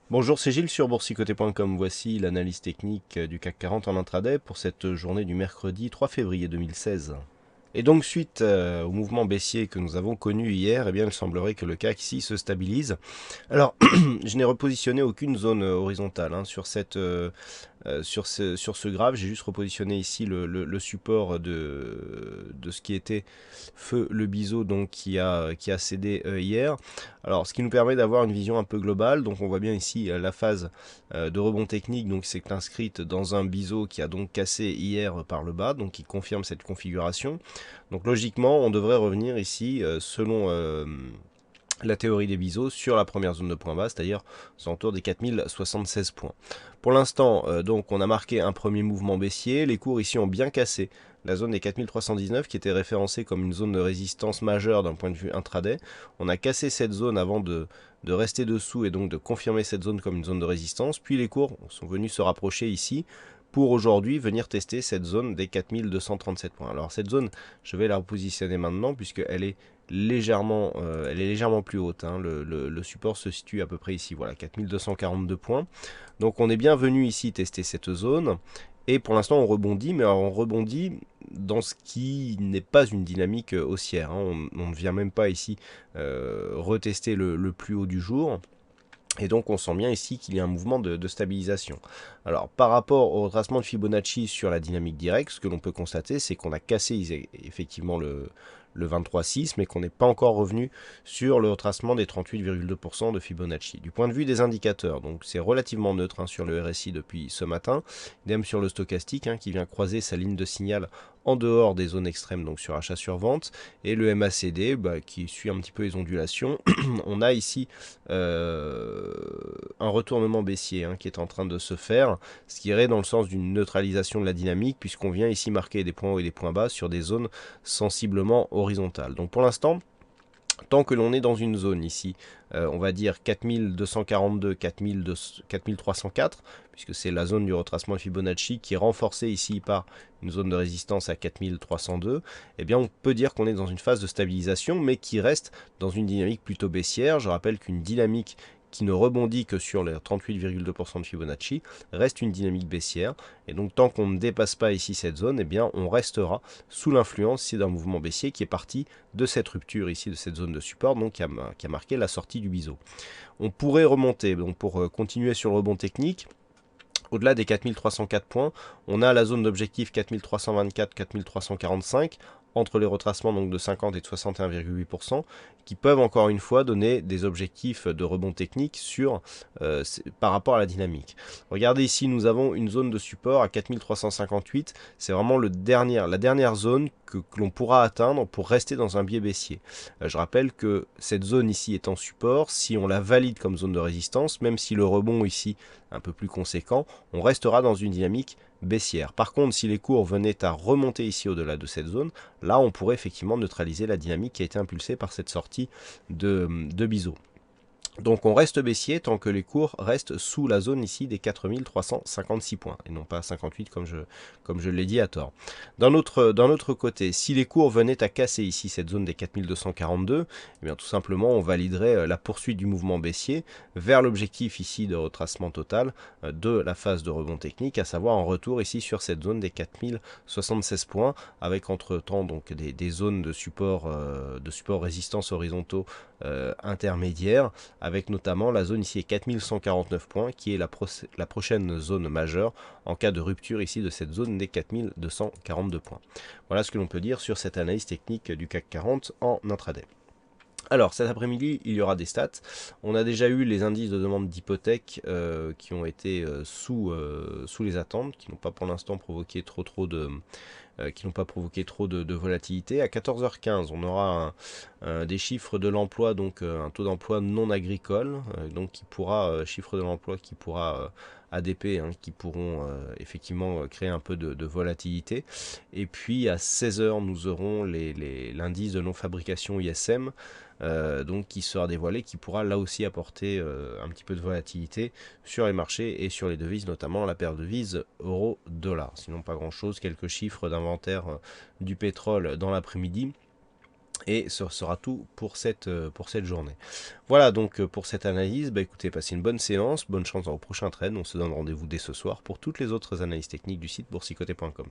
Bonjour, c'est Gilles sur boursicoté.com. Voici l'analyse technique du CAC 40 en intraday pour cette journée du mercredi 3 février 2016. Et donc suite au mouvement baissier que nous avons connu hier, eh bien il semblerait que le CAC ici se stabilise. Alors, je n'ai repositionné aucune zone horizontale hein, sur ce graphe. J'ai juste repositionné ici le support de ce qui était feu le biseau donc qui a cédé hier. Alors, ce qui nous permet d'avoir une vision un peu globale. Donc, on voit bien ici la phase de rebond technique. Donc, c'est inscrite dans un biseau qui a donc cassé hier par le bas, donc qui confirme cette configuration. Donc, logiquement, on devrait revenir ici selon la théorie des biseaux sur la première zone de point bas, c'est-à-dire aux alentours des 4076 points. Pour l'instant, donc, on a marqué un premier mouvement baissier. Les cours ici ont bien cassé la zone des 4319 qui était référencée comme une zone de résistance majeure d'un point de vue intraday. On a cassé cette zone avant de rester dessous et donc de confirmer cette zone comme une zone de résistance. Puis les cours sont venus se rapprocher ici pour aujourd'hui venir tester cette zone des 4237 points. Alors cette zone, je vais la repositionner maintenant puisqu'elle est elle est légèrement plus haute. Hein. Le support se situe à peu près ici, voilà, 4242 points. Donc on est bien venu ici tester cette zone. Et pour l'instant, on rebondit, mais alors on rebondit dans ce qui n'est pas une dynamique haussière. Hein. On ne vient même pas ici retester le plus haut du jour. Et donc on sent bien ici qu'il y a un mouvement de stabilisation. Alors par rapport au retracement de Fibonacci sur la dynamique directe, ce que l'on peut constater, c'est qu'on a cassé effectivement le 23,6, mais qu'on n'est pas encore revenu sur le retracement des 38,2% de Fibonacci. Du point de vue des indicateurs, donc c'est relativement neutre hein, sur le RSI depuis ce matin, idem sur le stochastique hein, qui vient croiser sa ligne de signal en dehors des zones extrêmes, donc sur achat sur vente, et le MACD qui suit un petit peu les ondulations. On a ici un retournement baissier hein, qui est en train de se faire, ce qui irait dans le sens d'une neutralisation de la dynamique, puisqu'on vient ici marquer des points hauts et des points bas sur des zones sensiblement horizontales. Donc pour l'instant, tant que l'on est dans une zone ici, on va dire 4242, 4304, puisque c'est la zone du retracement de Fibonacci qui est renforcée ici par une zone de résistance à 4302, eh bien on peut dire qu'on est dans une phase de stabilisation, mais qui reste dans une dynamique plutôt baissière. Je rappelle qu'une dynamique qui ne rebondit que sur les 38,2% de Fibonacci, reste une dynamique baissière. Et donc tant qu'on ne dépasse pas ici cette zone, eh bien on restera sous l'influence d'un mouvement baissier qui est parti de cette rupture ici, de cette zone de support, donc qui a marqué la sortie du biseau. On pourrait remonter, donc pour continuer sur le rebond technique, au-delà des 4304 points, on a la zone d'objectif 4324, 4345, entre les retracements donc de 50 et de 61,8%, qui peuvent encore une fois donner des objectifs de rebond technique par rapport à la dynamique. Regardez ici, nous avons une zone de support à 4358, c'est vraiment la dernière zone que l'on pourra atteindre pour rester dans un biais baissier. Je rappelle que cette zone ici est en support, si on la valide comme zone de résistance, même si le rebond ici est un peu plus conséquent, on restera dans une dynamique baissière. Par contre, si les cours venaient à remonter ici au-delà de cette zone, là on pourrait effectivement neutraliser la dynamique qui a été impulsée par cette sortie de biseau. Donc on reste baissier tant que les cours restent sous la zone ici des 4356 points, et non pas 58 comme je l'ai dit à tort. D'un autre côté, si les cours venaient à casser ici cette zone des 4242, eh bien tout simplement on validerait la poursuite du mouvement baissier vers l'objectif ici de retracement total de la phase de rebond technique, à savoir un retour ici sur cette zone des 4076 points, avec entre-temps donc des zones de support résistance horizontaux intermédiaires, avec notamment la zone ici est 4149 points, qui est la prochaine zone majeure en cas de rupture ici de cette zone des 4242 points. Voilà ce que l'on peut dire sur cette analyse technique du CAC 40 en intraday. Alors cet après-midi, il y aura des stats. On a déjà eu les indices de demande d'hypothèque qui ont été sous les attentes, qui n'ont pas pour l'instant provoqué trop de volatilité. À 14h15, on aura des chiffres de l'emploi, donc un taux d'emploi non agricole, donc chiffre de l'emploi qui pourra ADP, hein, qui pourront effectivement créer un peu de volatilité. Et puis à 16h, nous aurons l'indice de non-fabrication ISM, donc qui sera dévoilé, qui pourra là aussi apporter un petit peu de volatilité sur les marchés et sur les devises, notamment la paire de devises euro-dollar. Sinon pas grand chose, quelques chiffres d'inventaire du pétrole dans l'après-midi. Et ce sera tout pour cette journée. Voilà donc pour cette analyse. Bah écoutez, passez une bonne séance, bonne chance dans vos prochains trades. On se donne rendez-vous dès ce soir pour toutes les autres analyses techniques du site boursicoté.com.